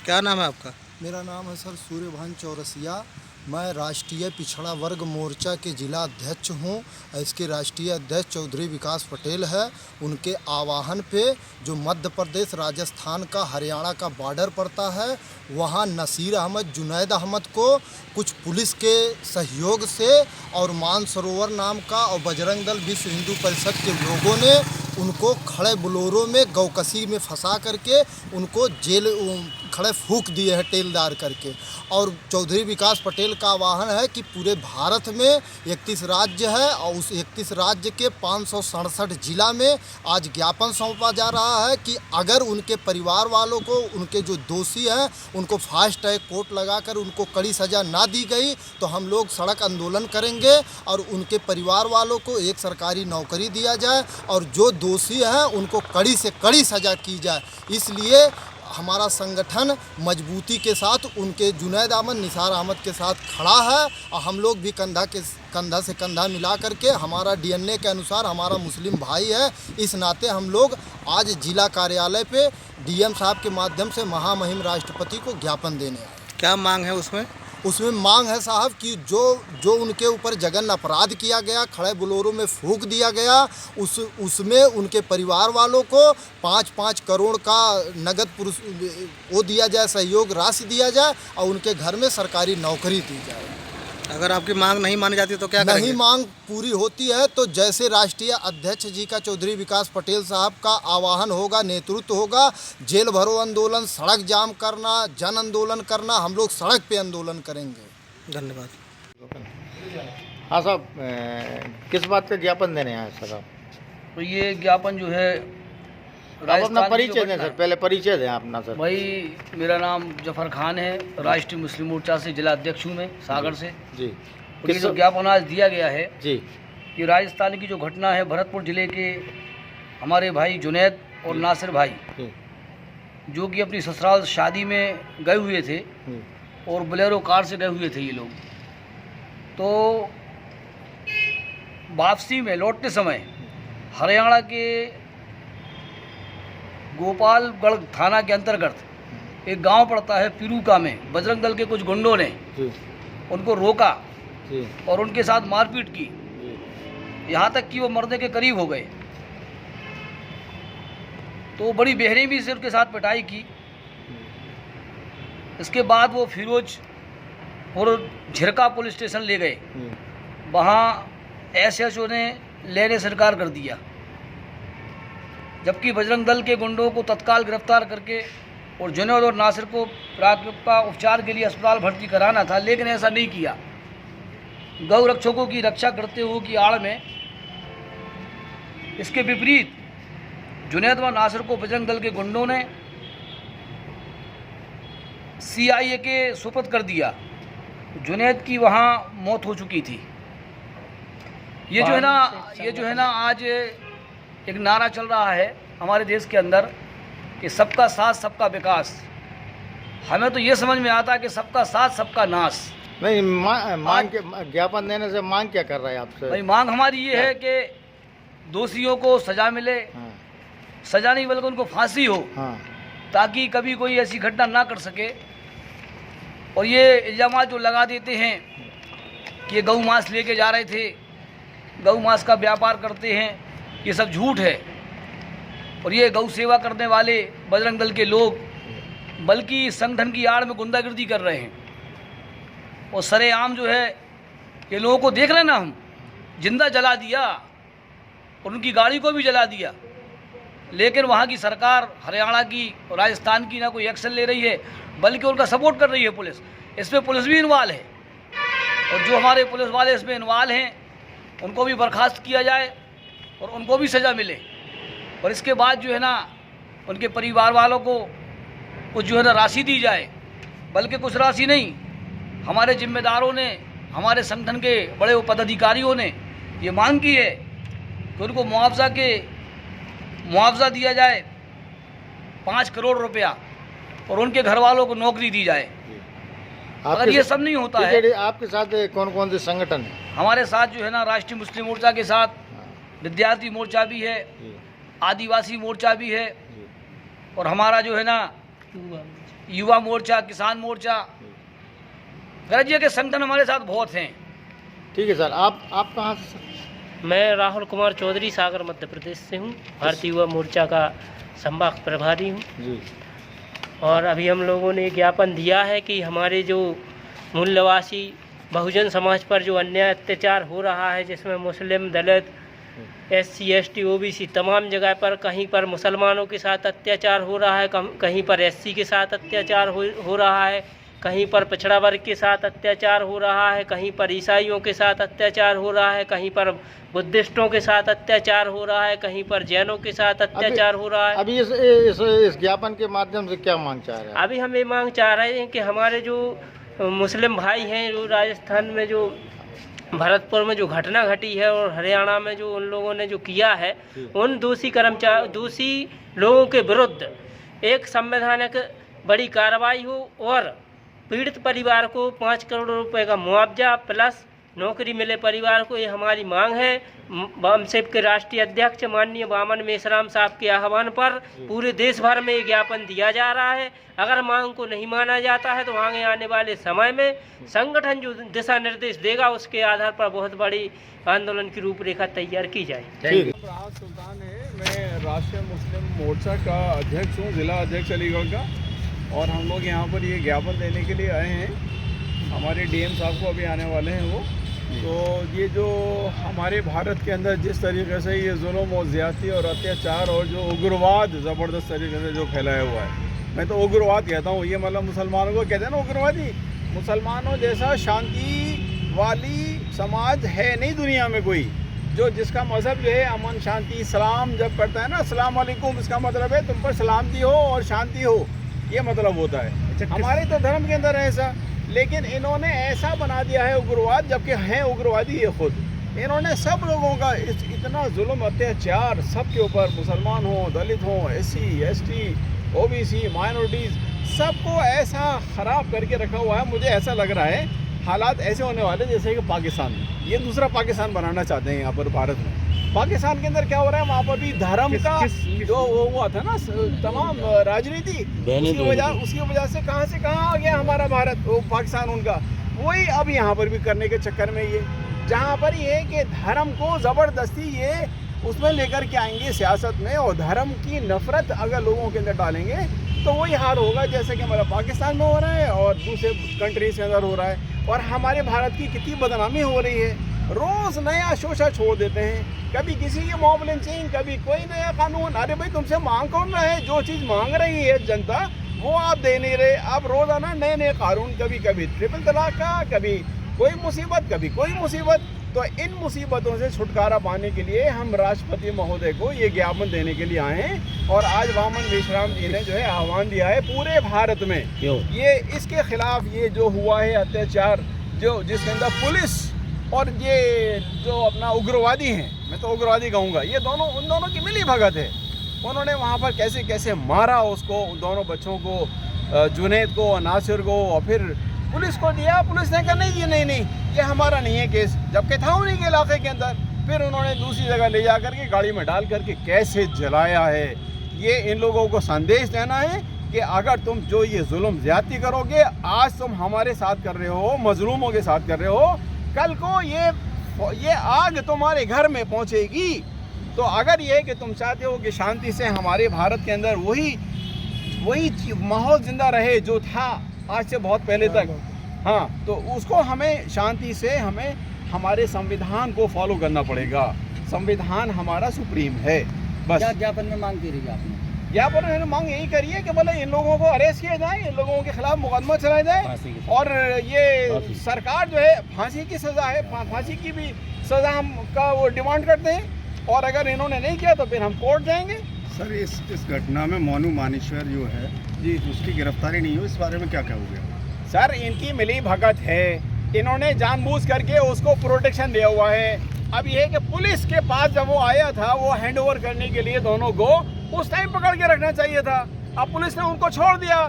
क्या नाम है आपका? मेरा नाम है सर सूर्यभान चौरसिया। मैं राष्ट्रीय पिछड़ा वर्ग मोर्चा के जिला अध्यक्ष हूँ। इसके राष्ट्रीय अध्यक्ष चौधरी विकास पटेल है। उनके आह्वान पे जो मध्य प्रदेश राजस्थान का हरियाणा का बॉर्डर पड़ता है, वहाँ नसीर अहमद जुनैद अहमद को कुछ पुलिस के सहयोग से और मानसरोवर नाम का और बजरंग दल विश्व हिंदू परिषद के लोगों ने उनको खड़े बोलेरो में गौकसी में फंसा करके उनको जेल खड़े फूंक दिए हैं टेलदार करके। और चौधरी विकास पटेल का आह्वान है कि पूरे भारत में 31 राज्य है और उस 31 राज्य के 567 जिला में आज ज्ञापन सौंपा जा रहा है कि अगर उनके परिवार वालों को, उनके जो दोषी हैं, उनको फास्ट ट्रैक कोर्ट लगाकर उनको कड़ी सज़ा ना दी गई तो हम लोग सड़क आंदोलन करेंगे और उनके परिवार वालों को एक सरकारी नौकरी दिया जाए और जो दोषी हैं उनको कड़ी से कड़ी सज़ा की जाए। इसलिए हमारा संगठन मजबूती के साथ उनके जुनैद अहमद, निसार अहमद के साथ खड़ा है और हम लोग भी कंधा से कंधा मिला करके, हमारा डीएनए के अनुसार हमारा मुस्लिम भाई है, इस नाते हम लोग आज जिला कार्यालय पे डीएम साहब के माध्यम से महामहिम राष्ट्रपति को ज्ञापन देने आए। क्या मांग है उसमें? उसमें मांग है साहब कि जो उनके ऊपर जघन अपराध किया गया, खड़े बोलेरो में फूंक दिया गया, उसमें उनके परिवार वालों को 5-5 करोड़ का नगद वो दिया जाए, सहयोग राशि दिया जाए और उनके घर में सरकारी नौकरी दी जाए। अगर आपकी मांग नहीं मानी जाती तो क्या करेंगे? नहीं मांग पूरी होती है तो जैसे राष्ट्रीय अध्यक्ष जी का चौधरी विकास पटेल साहब का आह्वान होगा, नेतृत्व होगा, जेल भरो आंदोलन, सड़क जाम करना, जन आंदोलन करना, हम लोग सड़क पे आंदोलन करेंगे। धन्यवाद। हाँ साहब, किस बात का ज्ञापन देने आए सर आप? तो ये ज्ञापन जो है आप अपना परिचय दें सर, पहले परिचय दें अपना सर। भाई, मेरा नाम जफर खान है, राष्ट्रीय मुस्लिम मोर्चा से जिला अध्यक्ष हूँ मैं, सागर से जी। ये जो ज्ञापन आज दिया गया है जी कि राजस्थान की जो घटना है, भरतपुर जिले के हमारे भाई जुनैद और नासिर भाई जो कि अपनी ससुराल शादी में गए हुए थे और बोलेरो कार से गए हुए थे ये लोग, तो वापसी में लौटते समय हरियाणा के गोपालगढ़ थाना के अंतर्गत एक गांव पड़ता है पिरूका में, बजरंग दल के कुछ गुंडों ने उनको रोका और उनके साथ मारपीट की, यहाँ तक कि वो मरने के करीब हो गए। तो बड़ी बेरहमी से उनके साथ पिटाई की। इसके बाद वो फिरोज और झिरका पुलिस स्टेशन ले गए। वहाँ एसएचओ ने लेने स्वीकार कर दिया, जबकि बजरंग दल के गुंडों को तत्काल गिरफ्तार करके और जुनैद और नासिर को प्राथमिकता उपचार के लिए अस्पताल भर्ती कराना था, लेकिन ऐसा नहीं किया। गौ रक्षकों की रक्षा करते हुए की आड़ में इसके विपरीत जुनैद व नासिर को बजरंग दल के गुंडों ने सीआईए के सुपुर्द कर दिया। जुनैद की वहाँ मौत हो चुकी थी। ये जो है ना आज एक नारा चल रहा है हमारे देश के अंदर कि सबका साथ सबका विकास। हमें तो ये समझ में आता है कि सबका साथ सबका नाश। नहीं, मांग के ज्ञापन देने से मांग क्या कर रहा है आपसे? भाई, मांग हमारी ये है कि दोषियों को सजा मिले। हाँ। सजा नहीं बल्कि उनको फांसी हो। हाँ। ताकि कभी कोई ऐसी घटना ना कर सके। और ये इल्ज़ाम जो लगा देते हैं कि ये गौ मांस लेके जा रहे थे, गौ मांस का व्यापार करते हैं, ये सब झूठ है। और ये गौ सेवा करने वाले बजरंग दल के लोग बल्कि संगठन की आड़ में गुंडागर्दी कर रहे हैं। और सरेआम जो है ये लोगों को देख रहे हैं ना, हम जिंदा जला दिया और उनकी गाड़ी को भी जला दिया, लेकिन वहाँ की सरकार हरियाणा की और राजस्थान की ना कोई एक्शन ले रही है, बल्कि उनका सपोर्ट कर रही है पुलिस। इसमें पुलिस भी इन्वॉल्व है और जो हमारे पुलिस वाले इसमें इन्वॉल्व हैं उनको भी बर्खास्त किया जाए और उनको भी सज़ा मिले। और इसके बाद जो है ना उनके परिवार वालों को कुछ जो है ना राशि दी जाए, बल्कि कुछ राशि नहीं, हमारे जिम्मेदारों ने, हमारे संगठन के बड़े पदाधिकारियों ने ये मांग की है कि उनको मुआवजा दिया जाए 5 करोड़ रुपया और उनके घर वालों को नौकरी दी जाए। अगर ये सब नहीं होता है। आपके साथ कौन कौन से संगठन है? हमारे साथ जो है ना राष्ट्रीय मुस्लिम मोर्चा के साथ विद्यार्थी मोर्चा भी है, आदिवासी मोर्चा भी है और हमारा जो है ना युवा मोर्चा, किसान मोर्चा, राज्य के संगठन हमारे साथ बहुत हैं। ठीक है सर, आप कहाँ से सर? मैं राहुल कुमार चौधरी सागर मध्य प्रदेश से हूँ। भारतीय युवा मोर्चा का संभाग प्रभारी हूँ। जी। और अभी हम लोगों ने ज्ञापन दिया है कि हमारे जो मूल्यवासी बहुजन समाज पर जो अन्याय अत्याचार हो रहा है, जिसमें मुस्लिम, दलित, SC, ST, OBC तमाम जगह पर, कहीं पर मुसलमानों के साथ अत्याचार हो रहा है, कहीं पर SC के साथ अत्याचार हो रहा है, कहीं पर पिछड़ा वर्ग के साथ अत्याचार हो रहा है, कहीं पर ईसाइयों के साथ अत्याचार हो रहा है, कहीं पर बुद्धिस्टों के साथ अत्याचार हो रहा है, कहीं पर जैनों के साथ अत्याचार हो रहा है। अभी इस ज्ञापन के माध्यम से क्या मांग चाह रहे हैं? अभी हम ये मांग चाह रहे हैं कि हमारे जो मुस्लिम भाई हैं, जो राजस्थान में जो भरतपुर में जो घटना घटी है और हरियाणा में जो उन लोगों ने जो किया है, उन दोषी लोगों के विरुद्ध एक संवैधानिक बड़ी कार्रवाई हो और पीड़ित परिवार को 5 करोड़ रुपए का मुआवजा प्लस नौकरी मिले परिवार को, ये हमारी मांग है। वामसेप के राष्ट्रीय अध्यक्ष माननीय वामन मेश्राम साहब के आह्वान पर पूरे देश भर में ये ज्ञापन दिया जा रहा है। अगर मांग को नहीं माना जाता है तो आगे आने वाले समय में संगठन जो दिशा निर्देश देगा उसके आधार पर बहुत बड़ी आंदोलन की रूपरेखा तैयार की जाए। राहत सुल्तान है, मैं राष्ट्रीय मुस्लिम मोर्चा का अध्यक्ष हूँ, जिला अध्यक्ष अलीगढ़ का। और हम लोग यहाँ पर ये ज्ञापन देने के लिए आए हैं। हमारे DM साहब को अभी आने वाले हैं वो। तो ये जो हमारे भारत के अंदर जिस तरीके से ये जुल्म और ज़्यादती और अत्याचार और जो उग्रवाद ज़बरदस्त तरीके से जो फैलाया हुआ है, मैं तो उग्रवाद कहता हूँ। ये मतलब मुसलमानों को कहते हैं ना उग्रवादी। मुसलमानों जैसा शांति वाली समाज है नहीं दुनिया में कोई, जो जिसका मज़हब जो है अमन शांति सलाम जब करता है ना, अस्सलाम वालेकुम, इसका मतलब है तुम पर सलामती हो और शांति हो, ये मतलब होता है। हमारे तो धर्म के अंदर है ऐसा, लेकिन इन्होंने ऐसा बना दिया है उग्रवाद, जबकि हैं उग्रवादी ये खुद। इन्होंने सब लोगों का इतना जुल्म अत्याचार सबके ऊपर, मुसलमान हो, दलित हो, SC, ST, OBC, माइनॉरिटीज़, सबको ऐसा ख़राब करके रखा हुआ है। मुझे ऐसा लग रहा है हालात ऐसे होने वाले जैसे कि पाकिस्तान में, ये दूसरा पाकिस्तान बनाना चाहते हैं यहाँ पर भारत में। पाकिस्तान के अंदर क्या हो रहा है, वहाँ पर भी धर्म का जो वो हुआ था ना तमाम राजनीति, उसकी वजह से कहाँ आ गया हमारा भारत, वो पाकिस्तान उनका। वही अब यहाँ पर भी करने के चक्कर में ये, जहाँ पर ये कि धर्म को ज़बरदस्ती ये उसमें लेकर के आएंगे सियासत में, और धर्म की नफ़रत अगर लोगों के अंदर डालेंगे तो वही हाल होगा जैसे कि हमारा पाकिस्तान में हो रहा है और दूसरे कंट्रीज के अंदर हो रहा है। और हमारे भारत की कितनी बदनामी हो रही है, रोज़ नया शोशा छोड़ देते हैं, कभी किसी की मॉब लिंचिंग, कभी कोई नया कानून। अरे भाई तुमसे मांग कौन रहा है? जो चीज़ मांग रही है जनता वो आप दे नहीं रहे। आप रोज़ाना नए नए कानून, कभी ट्रिपल तलाक का, कभी कोई मुसीबत, कभी कोई मुसीबत। तो इन मुसीबतों से छुटकारा पाने के लिए हम राष्ट्रपति महोदय को ये ज्ञापन देने के लिए आए हैं। और आज वामन मेश्राम जी ने जो है आह्वान दिया है पूरे भारत में, ये इसके खिलाफ ये जो हुआ है अत्याचार, जो जिसके अंदर पुलिस और ये जो अपना उग्रवादी हैं, मैं तो उग्रवादी कहूँगा, ये दोनों उन दोनों की मिली भगत है। उन्होंने वहाँ पर कैसे कैसे मारा उसको, उन दोनों बच्चों को, जुनैद को, नासिर को, और फिर पुलिस को दिया। पुलिस ने कहा नहीं ये हमारा नहीं है केस, जबकि था उन्हीं के इलाके के अंदर। फिर उन्होंने दूसरी जगह ले जा करके गाड़ी में डाल करके कैसे जलाया है। ये इन लोगों को संदेश देना है कि अगर तुम जो ये जुल्म ज्यादती करोगे, आज तुम हमारे साथ कर रहे हो, मजलूमों के साथ कर रहे हो, कल को ये आग तुम्हारे घर में पहुंचेगी। तो अगर ये कि तुम चाहते हो कि शांति से हमारे भारत के अंदर वही माहौल जिंदा रहे जो था आज से बहुत पहले तक, हाँ, तो उसको हमें शांति से हमें हमारे संविधान को फॉलो करना पड़ेगा। संविधान हमारा सुप्रीम है। बस क्या ज्ञापन में मांग की रही है आपने? ज्ञापन में मांग यही करी है कि बोले इन लोगों को अरेस्ट किया जाए, इन लोगों के खिलाफ मुकदमा चलाया जाए, और ये सरकार जो है फांसी की सज़ा है, फांसी की भी सज़ा हम का वो डिमांड करते हैं। और अगर इन्होंने नहीं किया तो फिर हम कोर्ट जाएंगे। सर इस घटना में मोनू मानेश्वर जो है जी, उसकी गिरफ्तारी नहीं हुई, इस बारे में क्या कहोगे? सर इनकी मिली भगत है, इन्होंने जानबूझ करके उसको प्रोटेक्शन दिया हुआ है। अब ये कि पुलिस के पास जब वो आया था वो हैंड ओवर करने के लिए दोनों को, उस टाइम पकड़ के रखना चाहिए था। अब पुलिस ने उनको छोड़ दिया,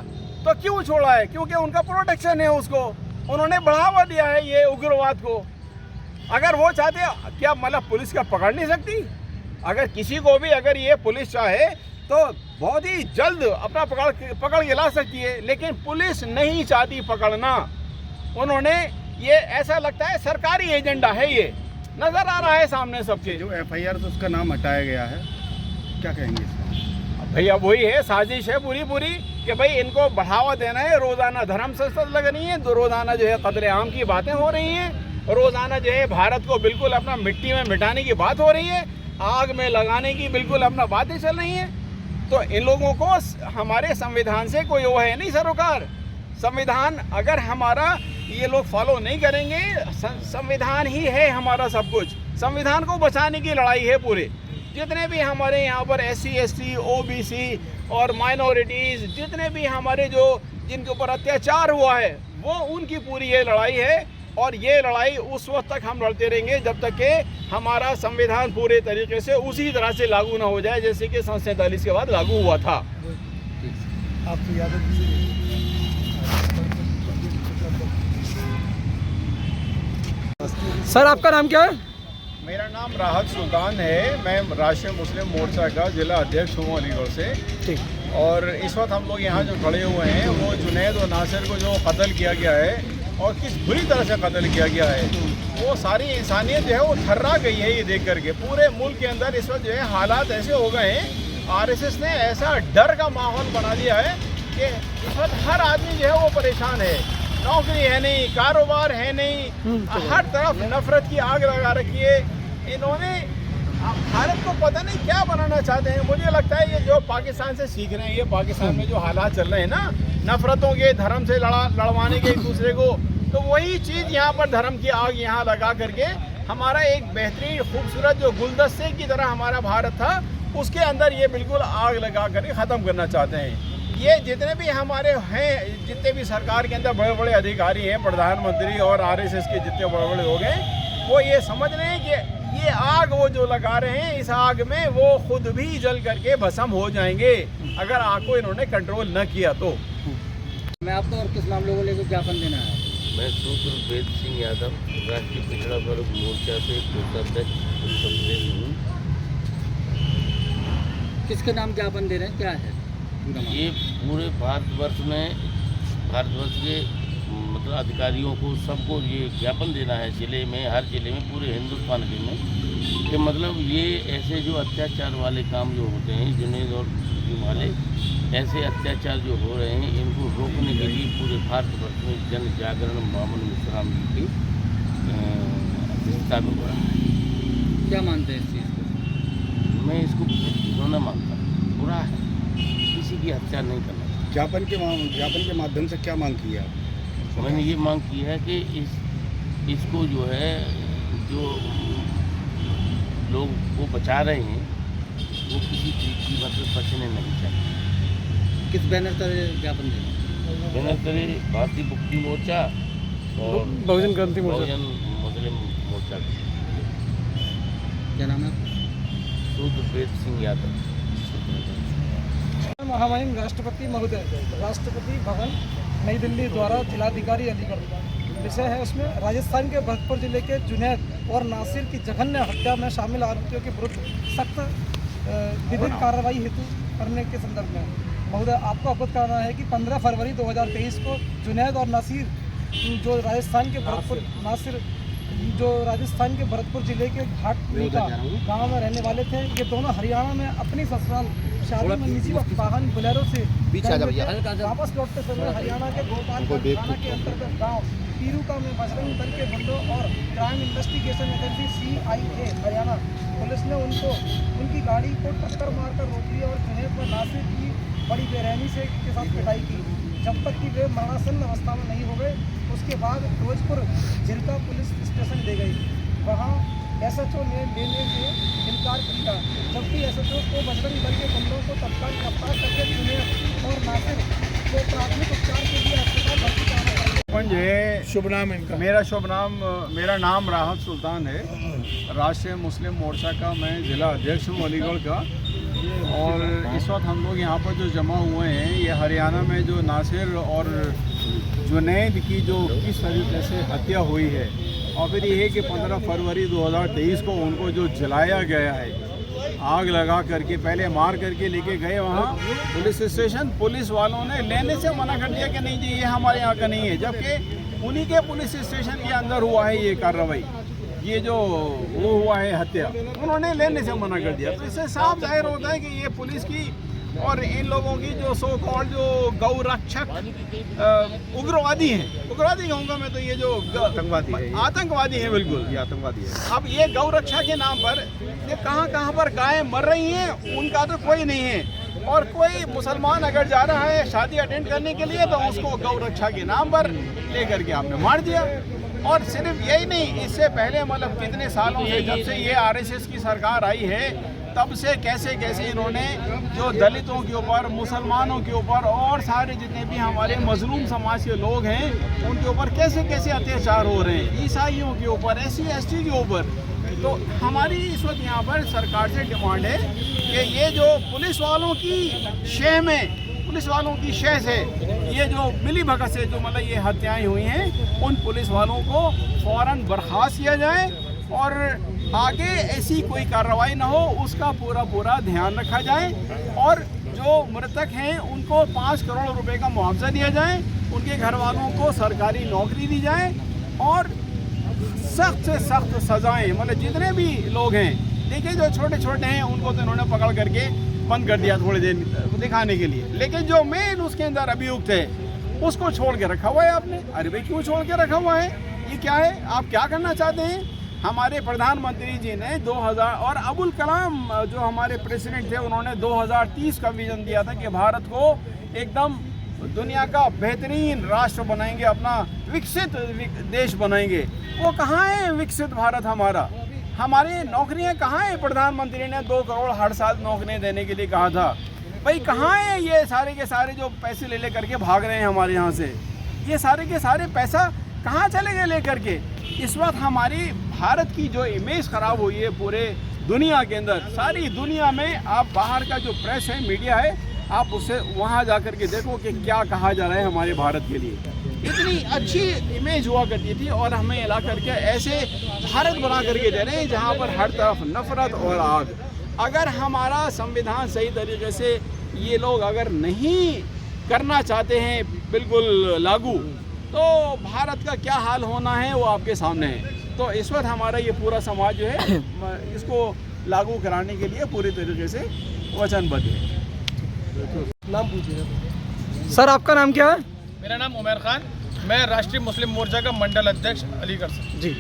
तो क्यों छोड़ा है? क्योंकि उनका प्रोटेक्शन है, उसको उन्होंने बढ़ावा दिया है ये उग्रवाद को। अगर वो चाहते, क्या मतलब पुलिस क्या पकड़ नहीं सकती? अगर किसी को भी अगर ये पुलिस चाहे तो बहुत ही जल्द अपना पकड़ के ला सकती है, लेकिन पुलिस नहीं चाहती पकड़ना। उन्होंने ये ऐसा लगता है सरकारी एजेंडा है, ये नजर आ रहा है सामने सबके। जो FIR तो उसका नाम हटाया गया है, क्या कहेंगे इसमें? भैया वही है, साजिश है पूरी कि भाई इनको बढ़ावा देना है। रोजाना धर्म संस्था लग रही है, तो रोजाना जो है कत्ले आम की बातें हो रही हैं, रोजाना जो है भारत को बिल्कुल अपना मिट्टी में मिटाने की बात हो रही है, आग में लगाने की बिल्कुल अपना बातें चल रही हैं। तो इन लोगों को हमारे संविधान से कोई वो है नहीं सरोकार। संविधान अगर हमारा ये लोग फॉलो नहीं करेंगे, संविधान ही है हमारा सब कुछ। संविधान को बचाने की लड़ाई है पूरे। जितने भी हमारे यहाँ पर SC ST OBC और माइनॉरिटीज़, जितने भी हमारे जो जिनके ऊपर अत्याचार हुआ है, वो उनकी पूरी ये लड़ाई है। और ये लड़ाई उस वक्त तक हम लड़ते रहेंगे जब तक कि हमारा संविधान पूरे तरीके से उसी तरह से लागू ना हो जाए जैसे कि सन 47 के बाद लागू हुआ था। आपको याद है सर आपका नाम क्या है? मेरा नाम राहत सुल्तान है। मैं राष्ट्रीय मुस्लिम मोर्चा का जिला अध्यक्ष हूँ अलीगढ़ से। ठीक। और इस वक्त हम लोग यहाँ जो खड़े हुए हैं वो जुनैद और नासिर को जो कत्ल किया गया है और किस बुरी तरह से कत्ल किया गया है, वो सारी इंसानियत जो है वो थर्रा गई है ये देख करके। पूरे मुल्क के अंदर इस वक्त जो है हालात ऐसे हो गए हैं, RSS ने ऐसा डर का माहौल बना दिया है कि इस वक्त हर आदमी जो है वो परेशान है। नौकरी है नहीं, कारोबार है नहीं, हर तरफ नफरत की आग लगा रखी है। इन्होंने भारत को पता नहीं क्या बनाना चाहते हैं। मुझे लगता है ये जो पाकिस्तान से सीख रहे हैं, ये पाकिस्तान में जो हालात चल रहे हैं ना, नफरतों के, धर्म से लड़वाने के एक दूसरे को, तो वही चीज़ यहाँ पर धर्म की आग यहाँ लगा करके हमारा एक बेहतरीन खूबसूरत जो गुलदस्ते की तरह हमारा भारत था, उसके अंदर ये बिल्कुल आग लगा करके ख़त्म करना चाहते हैं। ये जितने भी हमारे हैं, जितने भी सरकार के अंदर बड़े बड़े अधिकारी हैं, प्रधानमंत्री और RSS के जितने बड़े बड़े लोग हैं, वो ये समझ रहे हैं कि ये आग वो जो लगा रहे हैं, इस आग में वो खुद भी जल करके भस्म हो जाएंगे अगर आग को इन्होंने कंट्रोल न किया तो। मैं आपको और किस नाम लोगों को ज्ञापन देना है? मैं सूत्रवेद सिंह यादव राष्ट्रीय पिछड़ा वर्ग मोर्चा से कोषाध्यक्ष उत्तर प्रदेश हूँ। किसके नाम ज्ञापन दे रहे हैं, क्या है? ये पूरे भारतवर्ष के मतलब अधिकारियों को सबको ये ज्ञापन देना है, जिले में, हर जिले में, पूरे हिंदुस्तान के में, कि मतलब ये ऐसे जो अत्याचार वाले काम जो होते हैं, जुनैद और वाले ऐसे अत्याचार जो हो रहे हैं, इनको रोकने के लिए पूरे भारतवर्ष में जन जागरण मोहम्मद मुस्तफा की अध्यक्षता में हो रहा है। क्या मानते हैं इस चीज़ को? मैं इसको घिनौना मानता हूँ, बुरा है, किसी की हत्या नहीं करना चाहिए। ज्ञापन के माध्यम से क्या मांग की है आप? मैंने ये मांग की है कि इसको जो है, जो लोग को बचा रहे हैं, वो किसी चीज़ की मतलब बचने नहीं चाहिए। किस बैनर पर ज्ञापन दे रहे हैं? बैनर करे भारतीय मुक्ति मोर्चा और बहुजन क्रांति मोर्चा, बहुजन मुस्लिम मोर्चा। क्या नाम है? सूत्रवेद सिंह यादव। महामहिम राष्ट्रपति महोदय, राष्ट्रपति भवन नई दिल्ली द्वारा जिलाधिकारी अलीगढ़ विषय है। उसमें राजस्थान के भरतपुर जिले के जुनैद और नासिर की जघन्य हत्या में शामिल आरोपियों के विरुद्ध सख्त विधिक कार्रवाई हेतु करने के संदर्भ में महोदय आपको अवगत कराना है कि 15 फरवरी 2023 को जुनैद और नासिर जो राजस्थान के भरतपुर जिले के घाटनीका गांव में रहने वाले थे। ये दोनों हरियाणा में अपनी ससुराल शादी में निजी वाहन बोलेरो से वापस लौटते समय हरियाणा के भोपाल थाना के अंतर्गत गांव पीरूका में बजरंग दल के बंदों और crime investigation agency CIA Haryana police ने उनकी गाड़ी को टक्कर मारकर रोक लिया और जुनैद व नासिर की बड़ी बेरहमी से के साथ पिटाई की, जब तक कि वे मरणासन्न अवस्था में नहीं हो गए। उसके बाद फिरोजपुर झिरका पुलिस स्टेशन ले गई। वहाँ SHO ने लेने से इनकार किया, जबकि SHO को बजरंग दल के बंदों को तत्काल गिरफ्तार करके जुनैद और नासिर को प्राथमिक उपचार के लिए अस्पताल भर्ती कराना है। शुभ नाम इनका? मेरा नाम राहत सुल्तान है। राष्ट्रीय मुस्लिम मोर्चा का मैं जिला अध्यक्ष हूँ अलीगढ़ का। और इस वक्त हम लोग यहाँ पर जो जमा हुए हैं, ये हरियाणा में जो नासिर और जुनैद की जो किस तरीके से हत्या हुई है, और फिर ये है कि 15 फरवरी 2023 को उनको जो जलाया गया है, आग लगा करके पहले मार करके लेके गए वहाँ पुलिस स्टेशन। पुलिस वालों ने लेने से मना कर दिया कि नहीं जी ये हमारे यहाँ का नहीं है, जबकि उन्हीं के पुलिस स्टेशन के अंदर हुआ है ये कार्रवाई, ये जो वो हुआ है हत्या, उन्होंने लेने से मना कर दिया। तो इससे साफ जाहिर होता है कि ये पुलिस की और इन लोगों की जो सो कॉल्ड जो गौ रक्षक उग्रवादी हैं, उग्रवादी कहूँगा मैं तो, ये जो आतंकवादी हैं, बिल्कुल ये आतंकवादी है। अब ये गौ रक्षा के नाम पर ये कहाँ पर गायें मर रही हैं, उनका तो कोई नहीं है। और कोई मुसलमान अगर जा रहा है शादी अटेंड करने के लिए तो उसको गौ रक्षा के नाम पर लेकर के आपने मार दिया। और सिर्फ यही नहीं, इससे पहले मतलब कितने सालों से, जब से ये आरएसएस की सरकार आई है तब से कैसे कैसे इन्होंने जो दलितों के ऊपर, मुसलमानों के ऊपर और सारे जितने भी हमारे मजलूम समाज के लोग हैं उनके ऊपर कैसे कैसे अत्याचार हो रहे हैं, ईसाइयों के ऊपर, SC ST के ऊपर। तो हमारी इस वक्त यहाँ पर सरकार से डिमांड है कि ये जो पुलिस वालों की शह में, पुलिस वालों की शह से ये जो मिली भगत से जो मतलब ये हत्याएं हुई हैं, उन पुलिस वालों को फ़ौरन बर्खास्त किया जाए और आगे ऐसी कोई कार्रवाई ना हो, उसका पूरा ध्यान रखा जाए। और जो मृतक हैं उनको 5 करोड़ रुपए का मुआवजा दिया जाए, उनके घर वालों को सरकारी नौकरी दी जाए और सख्त से सख्त सजाएं, मतलब जितने भी लोग हैं, देखिए जो छोटे छोटे हैं उनको तो इन्होंने पकड़ करके बंद कर दिया थोड़ी देर दिखाने के लिए, लेकिन जो मेन उसके अंदर अभियुक्त है उसको छोड़ के रखा हुआ है आपने। अरे भाई क्यों छोड़ के रखा हुआ है, ये क्या है, आप क्या करना चाहते हैं? हमारे प्रधानमंत्री जी ने 2000 और अबुल कलाम जो हमारे प्रेसिडेंट थे उन्होंने 2030 का विजन दिया था कि भारत को एकदम दुनिया का बेहतरीन राष्ट्र बनाएंगे, अपना विकसित देश बनाएंगे। वो कहाँ है विकसित भारत हमारा? हमारे नौकरियां कहाँ हैं? प्रधानमंत्री ने 2 करोड़ हर साल नौकरियां देने के लिए कहा था। भाई कहाँ है ये सारे के सारे जो पैसे ले करके भाग रहे हैं हमारे यहाँ से? ये सारे के सारे पैसा कहाँ चले गए लेकर के? इस वक्त हमारी भारत की जो इमेज ख़राब हुई है पूरे दुनिया के अंदर, सारी दुनिया में। आप बाहर का जो प्रेस है, मीडिया है, आप उससे वहाँ जा कर के देखो कि क्या कहा जा रहा है हमारे भारत के लिए। इतनी अच्छी इमेज हुआ करती थी और हमें ला करके ऐसे भारत बना करके दे रहे हैं जहाँ पर हर तरफ नफरत और आग। अगर हमारा संविधान सही तरीके से ये लोग अगर नहीं करना चाहते हैं बिल्कुल लागू, तो भारत का क्या हाल होना है वो आपके सामने है। तो इस वक्त हमारा ये पूरा समाज जो है इसको लागू कराने के लिए पूरी तरीके से वचनबद्ध है। नाम पूछिए सर, आपका नाम क्या है? मेरा नाम उमर खान, मैं राष्ट्रीय मुस्लिम मोर्चा का मंडल अध्यक्ष अलीगढ़ से। जी,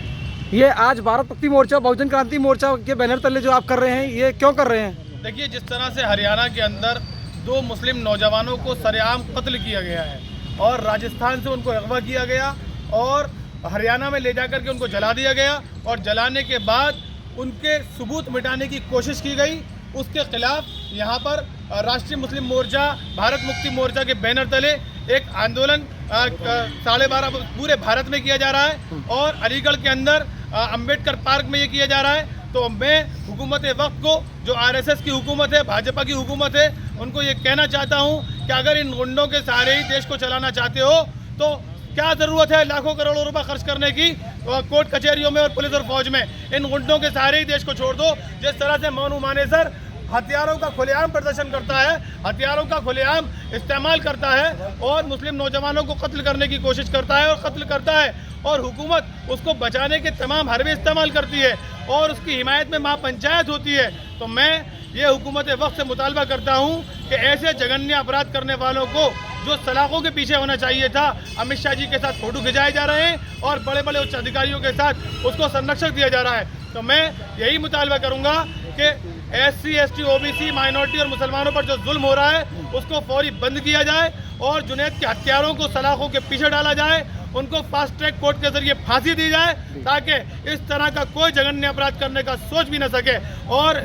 ये आज भारत मुक्ति मोर्चा, बहुजन क्रांति मोर्चा के बैनर तले जो आप कर रहे हैं, ये क्यों कर रहे हैं? देखिए, जिस तरह से हरियाणा के अंदर 2 मुस्लिम नौजवानों को सरेआम कत्ल किया गया है और राजस्थान से उनको अगवा किया गया और हरियाणा में ले जाकर के उनको जला दिया गया और जलाने के बाद उनके सबूत मिटाने की कोशिश की गई, उसके खिलाफ यहाँ पर राष्ट्रीय मुस्लिम मोर्चा, भारत मुक्ति मोर्चा के बैनर तले एक आंदोलन 12:30 पूरे भारत में किया जा रहा है और अलीगढ़ के अंदर अंबेडकर पार्क में ये किया जा रहा है। तो मैं हुकूमत वक्त को, जो RSS की हुकूमत है, भाजपा की हुकूमत है, उनको ये कहना चाहता हूँ कि अगर इन गुंडों के सहारे ही देश को चलाना चाहते हो तो क्या ज़रूरत है लाखों करोड़ों रुपए खर्च करने की कोर्ट कचहरियों में और पुलिस और फौज में? इन गुंडों के सहारे ही देश को छोड़ दो। जिस तरह से मोनू मानेसर हथियारों का खुलेआम प्रदर्शन करता है, हथियारों का खुलेआम इस्तेमाल करता है और मुस्लिम नौजवानों को कत्ल करने की कोशिश करता है और कत्ल करता है और हुकूमत उसको बचाने के तमाम हरबे इस्तेमाल करती है और उसकी हिमायत में महापंचायत होती है। तो मैं ये हुकूमत वक्त से मुतालबा करता हूँ कि ऐसे जघन्य अपराध करने वालों को जो सलाखों के पीछे होना चाहिए था, अमित शाह जी के साथ फोटो खिंचाए जा रहे हैं और बड़े बड़े उच्च अधिकारियों के साथ उसको संरक्षक दिया जा रहा है। तो मैं यही मुतालबा करूँगा कि SC ST OBC माइनॉरिटी और मुसलमानों पर जो जुल्म हो रहा है उसको फौरी बंद किया जाए और जुनैद के हत्यारों को सलाखों के पीछे डाला जाए, उनको फास्ट ट्रैक कोर्ट के जरिए फांसी दी जाए ताकि इस तरह का कोई जघन्य अपराध करने का सोच भी न सके और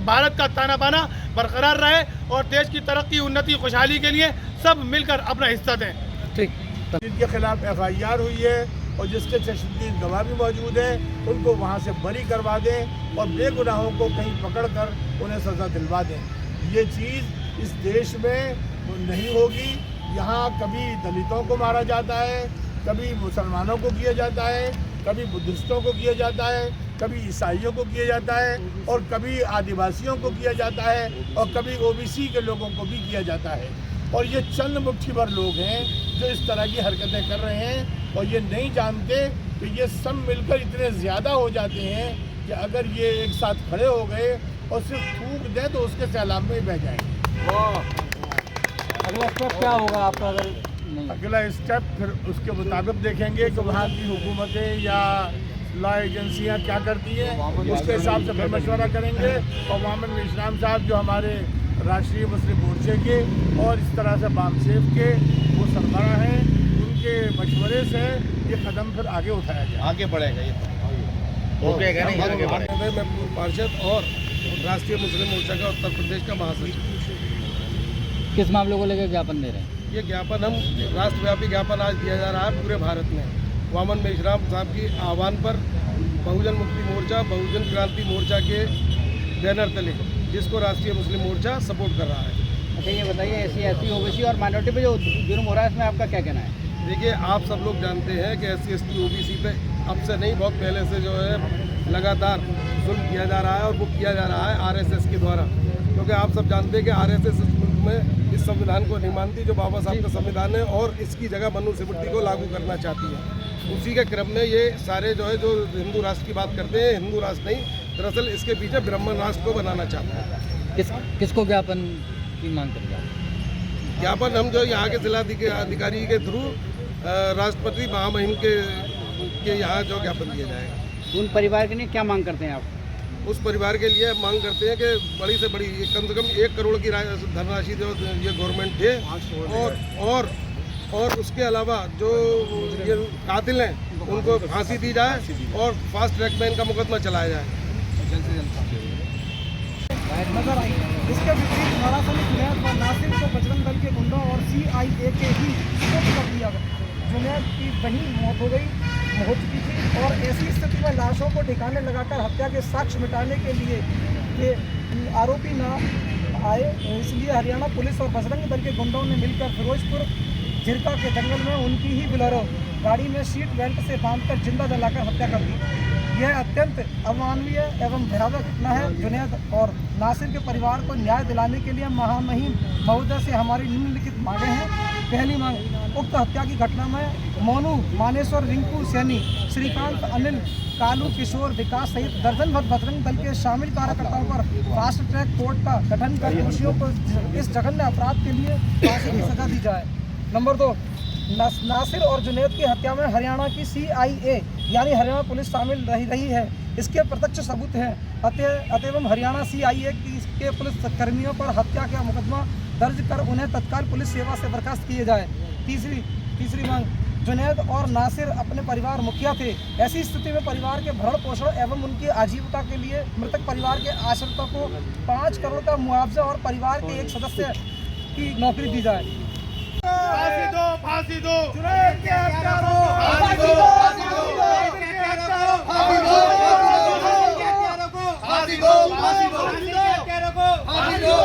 भारत का ताना बाना बरकरार रहे और देश की तरक्की, उन्नति, खुशहाली के लिए सब मिलकर अपना हिस्सा दें। ठीक, जिनके खिलाफ FIR हुई है और जिसके चश्मदीद गवाह भी मौजूद है उनको वहाँ से बरी करवा दें और बेगुनाहों को कहीं पकड़ कर उन्हें सज़ा दिलवा दें। ये चीज़ इस देश में नहीं होगी। यहाँ कभी दलितों को मारा जाता है, कभी मुसलमानों को किया जाता है, कभी बुद्धिस्टों को किया जाता है, कभी ईसाइयों को किया जाता है और कभी आदिवासियों को किया जाता है और कभी ओबीसी के लोगों को भी किया जाता है। और ये चंद मुट्ठी भर लोग हैं जो इस तरह की हरकतें कर रहे हैं और ये नहीं जानते कि ये सब मिलकर इतने ज़्यादा हो जाते हैं कि अगर ये एक साथ खड़े हो गए और सिर्फ थूक दें तो उसके सैलाब में बह जाएंगे। अगला स्टेप क्या होगा आपका? अगर नहीं अगला स्टेप फिर उसके मुताबिक देखेंगे कि वहाँ की हुकूमतें या लॉ एजेंसियाँ क्या करती हैं, उसके हिसाब से फिर मशवरा करेंगे। और मोहम्मद मेशराम साहब जो हमारे राष्ट्रीय मुस्लिम मोर्चे के और इस तरह से बामसेफ के वो सरबराह हैं, उनके मशवरे से ये कदम फिर आगे उठाया जाए, आगे बढ़ेगा ये रुकेगा नहीं, आगे बढ़ेगा। मैं पूर्व पार्षद और राष्ट्रीय मुस्लिम मोर्चा का उत्तर प्रदेश का महासचिव। किस मामलों को लेकर ज्ञापन दे रहे हैं? ये ज्ञापन हम राष्ट्रव्यापी ज्ञापन आज दिया जा रहा है पूरे भारत में। मोहम्मद मेशराम साहब की आह्वान पर बहुजन मुक्ति मोर्चा, बहुजन क्रांति मोर्चा के बैनर तले, जिसको राष्ट्रीय मुस्लिम मोर्चा सपोर्ट कर रहा है। अच्छा, ये बताइए SC, OBC और माइनॉरिटी पे जो जुर्म हो रहा है इसमें आपका क्या कहना है? देखिए, आप सब लोग जानते हैं कि SC, ST, OBC पे अब से नहीं बहुत पहले से जो है लगातार जुल्म किया जा रहा है और वो किया जा रहा है RSS के द्वारा। क्योंकि आप सब जानते हैं कि RSS इस मुल्क में इस संविधान को नहीं मानती जो बाबा साहब का संविधान है और इसकी जगह मनुस्मृति को लागू करना चाहती है। उसी के क्रम में ये सारे जो है जो हिंदू राष्ट्र की बात करते हैं, हिंदू राष्ट्र नहीं, दरअसल इसके पीछे ब्राह्मण राष्ट्र को बनाना चाहते हैं। किसको ज्ञापन की मांग करेंगे? ज्ञापन हम जो यहाँ के जिलाधिकारी के थ्रू राष्ट्रपति महामहिम के यहाँ जो ज्ञापन दिया जाएगा। उन परिवार के लिए क्या मांग करते हैं आप? उस परिवार के लिए मांग करते हैं कि बड़ी से बड़ी कम से कम 1 करोड़ की धनराशि जो ये गवर्नमेंट दे और उसके अलावा जो ये कातिल हैं उनको फांसी दी जाए और फास्ट ट्रैक में इनका मुकदमा चलाया जाए। नजर आई। इसके विपरीत नारासली जुनैद व नासिर को बजरंग दल के गुंडों और CIA के ही सुपुर्द कर दिया गया। जुनैद की वहीं मौत हो चुकी थी और ऐसी स्थिति में लाशों को ठिकाने लगाकर हत्या के साक्ष्य मिटाने के लिए ये आरोपी ना आए, इसलिए हरियाणा पुलिस और बजरंग दल के गुंडों ने मिलकर फिरोजपुर झिरका के जंगल में उनकी ही बोलेरो गाड़ी में सीट बेल्ट से बांधकर जिंदा जलाकर हत्या कर दी। यह अत्यंत अमानवीय एवं भयावह घटना है। जुनैद और नासिर के परिवार को न्याय दिलाने के लिए महामहिम महोदय से हमारी निम्नलिखित मांगे हैं। पहली मांग, उक्त हत्या की घटना में मोनू, मानेश्वर, रिंकू, सैनी, श्रीकांत, अनिल, कालू, किशोर, विकास सहित दर्जन भर बजरंग दल के शामिल कार्यकर्ताओं पर फास्ट ट्रैक कोर्ट का गठन कर दोषियों को इस जघन्य अपराध के लिए फांसी की सजा दी जाए। नंबर 2, नासिर और जुनैद की हत्या में हरियाणा की CIA यानी हरियाणा पुलिस शामिल रही है, इसके प्रत्यक्ष सबूत हैं। अतएव हरियाणा CIA के पुलिस कर्मियों पर हत्या का मुकदमा दर्ज कर उन्हें तत्काल पुलिस सेवा से बर्खास्त किए जाए। तीसरी मांग, जुनैद और नासिर अपने परिवार मुखिया थे। ऐसी स्थिति में परिवार के भरण पोषण एवं उनकी आजीविका के लिए मृतक परिवार के आश्रितों को 5 करोड़ का मुआवजा और परिवार के एक सदस्य की नौकरी दी जाए। फांसी दो, फांसी दो, जुनैद के हत्यारों, फांसी दो, फांसी दो, जुनैद के हत्यारों, फांसी दो, फांसी दो, फांसी दो, फांसी दो,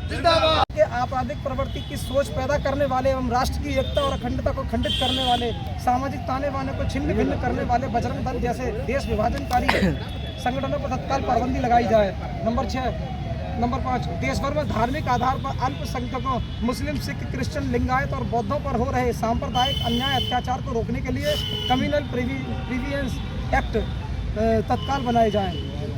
जिंदाबाद। के आपराधिक प्रवृत्ति की सोच पैदा करने वाले एवं राष्ट्र की एकता और अखंडता को खंडित करने वाले, सामाजिक ताने बाने को छिन्न भिन्न करने वाले बजरंग दल जैसे देश विभाजनकारी संगठनों पर तत्काल पाबंदी लगाई जाए। नंबर 5, देश भर में धार्मिक आधार पर अल्पसंख्यकों मुस्लिम, सिख, क्रिश्चियन, लिंगायत और बौद्धों पर हो रहे सांप्रदायिक अन्याय अत्याचार को रोकने के लिए कम्युनल प्रिविलेंस एक्ट तत्काल बनाए जाएं।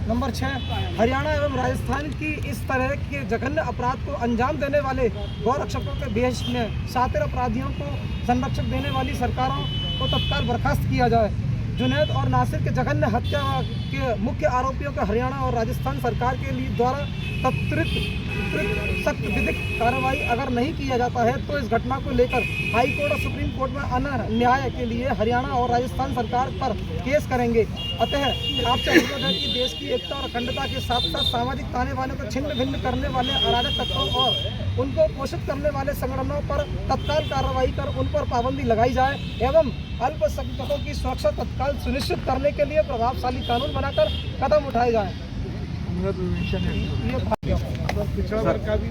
नंबर 6, हरियाणा एवं राजस्थान की इस तरह के जघन्य अपराध को अंजाम देने वाले गौरक्षकों के भेष में शातिर अपराधियों को संरक्षक देने वाली सरकारों को तत्काल बर्खास्त किया जाए। जुनैद और नासिर के जघन्य हत्या के मुख्य आरोपियों को हरियाणा और राजस्थान सरकार के लिए द्वारा सख्त विधिक कार्रवाई अगर नहीं किया जाता है तो इस घटना को लेकर हाई कोर्ट और सुप्रीम कोर्ट में अन्य न्याय के लिए हरियाणा और राजस्थान सरकार पर केस करेंगे। अतः आपसे अनुरोध है कि देश की एकता और अखंडता के साथ साथ सामाजिक ताने बाने को छिन्न भिन्न करने वाले अराजक तत्वों और उनको पोषित करने वाले संगठनों पर तत्काल कार्रवाई कर उन पर पाबंदी लगाई जाए एवं अल्पसंख्यकों की सुरक्षा तत्काल सुनिश्चित करने के लिए प्रभावशाली कानून बनाकर कदम उठाए जाएं।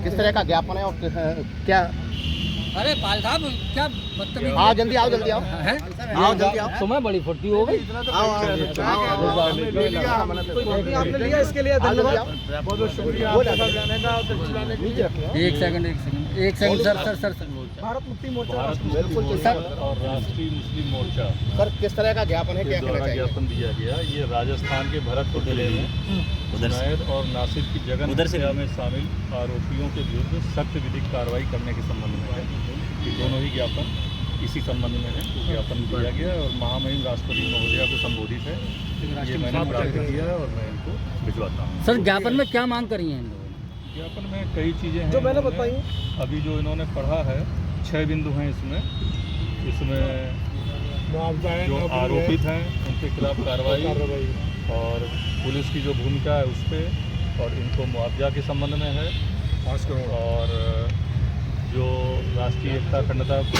किस तरह का ज्ञापन है और क्या अरे पाल साहब क्या बदतमीजी। आओ जल्दी आओ जल्दी आओ हैं? आओ जल्दी आओ तुम्हें बड़ी फुर्ती हो गई। आपने लिया इसके लिए धन्यवाद। बहुत बहुत शुक्रिया आपका साथ जाने का और तशरीफ लाने के लिए। एक सेकंड सर भारत मुक्ति मोर्चा बिल्कुल सर और राष्ट्रीय मुस्लिम मोर्चा सर किस तरह का ज्ञापन है, क्या कहना द्वारा चाहिए? ज्ञापन दिया गया। ये राजस्थान के भरतपुर जिले में जुनैद और नासिर की जगन हत्या में शामिल आरोपियों के विरुद्ध सख्त विधिक कार्रवाई करने के संबंध में है। ये दोनों ही ज्ञापन इसी संबंध में है। तो ज्ञापन दिया गया और महामहिम राष्ट्रपति महोदया को संबोधित है। ये मैंने प्राप्त किया है और मैं इनको भिजवाता हूँ। सर ज्ञापन में क्या मांग करी है इन लोगों ने? ज्ञापन में कई चीज़ें हैं जो मैंने इन्होंने- बताई। अभी जो इन्होंने पढ़ा है 6 बिंदु हैं इसमें जो आरोपित हैं उनके खिलाफ कार्रवाई और पुलिस की जो भूमिका है उस पर, और इनको मुआवजा के संबंध में है 5 करोड़, और जो राष्ट्रीय एकता अखंडता को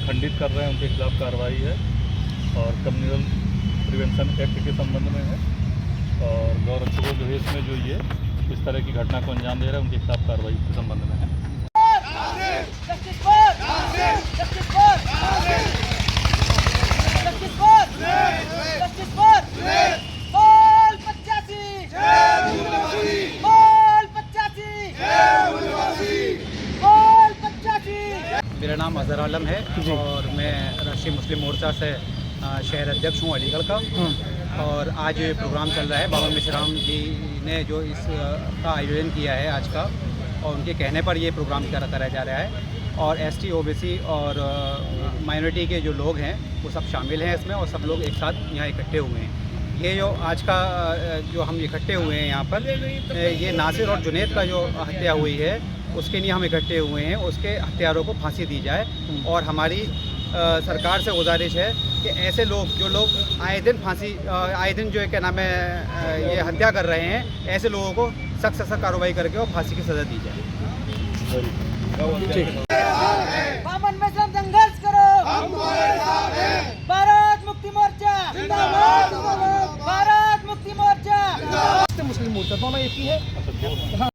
खंडित कर रहे हैं उनके खिलाफ कार्रवाई है, और कम्युनल प्रिवेंशन एक्ट के संबंध में है, और गौरक्षकों के भेष में जो ये इस तरह की घटना को अंजाम दे रहे हैं उनके खिलाफ कार्रवाई के संबंध में है। मेरा नाम अजहर आलम है और मैं राष्ट्रीय मुस्लिम मोर्चा से शहर अध्यक्ष हूँ अलीगढ़ का। और आज ये प्रोग्राम चल रहा है, बाबा मिश्राम जी ने जो इस का आयोजन किया है आज का, और उनके कहने पर ये प्रोग्राम कराया जा रहा है। और एसटी, ओबीसी और माइनॉरिटी के जो लोग हैं वो सब शामिल हैं इसमें, और सब लोग एक साथ यहाँ इकट्ठे हुए हैं। ये जो आज का जो हम इकट्ठे हुए हैं यहाँ पर, ये नासिर और जुनैद का जो हत्या हुई है उसके लिए हम इकट्ठे हुए हैं। उसके हत्यारों को फांसी दी जाए, और हमारी सरकार से गुजारिश है कि ऐसे लोग जो लोग आए दिन जो है क्या नाम है ये हत्या कर रहे हैं, ऐसे लोगों को सख्त से सख्त कार्रवाई करके और फांसी की सज़ा दी जाए। बामन में सब संघर्ष करो, भारत मुक्ति मोर्चा जिंदाबाद, भारत मुक्ति मोर्चा। मुस्लिम मोर्चा दोनों एक ही है।